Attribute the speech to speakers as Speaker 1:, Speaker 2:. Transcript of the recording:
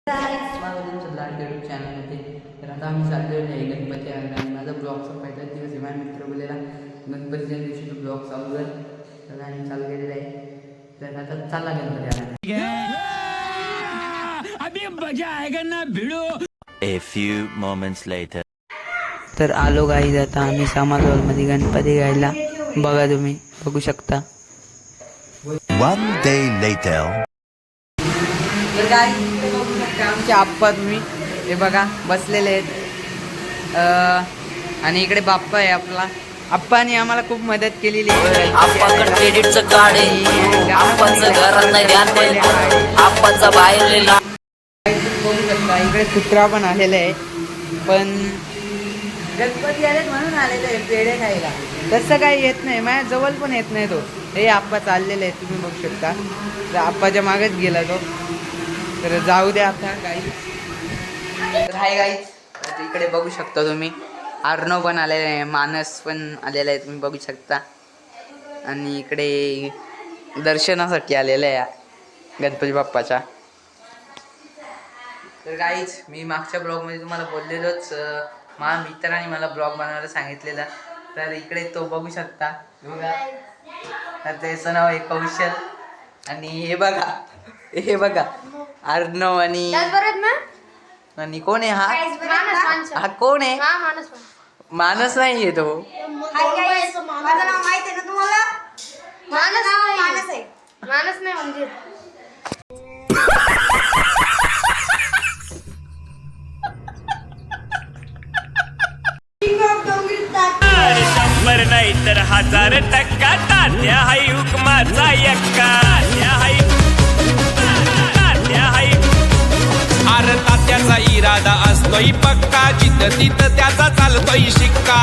Speaker 1: YouTube चॅनलमध्ये तर आता आम्ही चाललेलो आहे गणपती आला आणि माझा ब्लॉगचा पहिला दिवस आहे. माझ्या मित्र बोललेला गणपतीच्या दिवशी तो ब्लॉग चालू कर, तर आम्ही चालू केलेला आहे. तर आता चालला गणपती आला. अभी मजा आएगा ना भिडो.
Speaker 2: A few moments later.
Speaker 1: तर आलो गाईज, आता आम्ही समाज हॉलमध्ये गणपती गायला. बघा, तुम्ही बघू शकता.
Speaker 2: One day later.
Speaker 1: तर काय बघू शकता आमचे आप्पा, तुम्ही हे बघा बसलेले आहेत. आणि इकडे बाप्पा आहे आपला. आप्पाने आम्हाला खूप मदत केलेली आहे.
Speaker 3: आप्पाकडे क्रेडिटचं कार्ड आहे, आप्पाचं घरात नाही ध्यान नाही, आप्पाचा बाहेर
Speaker 1: बघू शकता इकडे कुत्रा पण आलेला आहे. पण गणपती आलेत म्हणून आलेले आहे पेढे खायला. तसं काही येत नाही, माझ्या जवळ पण येत नाही तो. हे आप्पा चाललेले आहे, तुम्ही बघू शकता. तर आप्पाच्या मागेच गेला तो. तर जाऊ द्या आता गाईज. तर हाय गाईज, इकडे बघू शकता तुम्ही. अर्णव पण आलेला आहे, मानस पण आलेला आहे, तुम्ही बघू शकता. आणि इकडे दर्शनासाठी आलेला आहे गणपती बाप्पाच्या. तर गाईज, मी मागच्या ब्लॉगमध्ये तुम्हाला बोललेलोच, माझ्या मित्राने मला ब्लॉग बनवायला सांगितलेला. तर इकडे तो बघू शकता बघा. तर त्याचं नाव आहे कौशल. आणि हे बघा अर्णव आणि कोण आहे हा कोण आहे? मानस नाही आहे तो.
Speaker 4: मानस नाही म्हणजे
Speaker 5: शंभर नाही तर 1000% तात्या हाय हुकमाचा यक्का.
Speaker 6: अरे तात्याचा इरादा असतोय पक्का, जिथं तिथं त्याचा चालतोय शिक्का.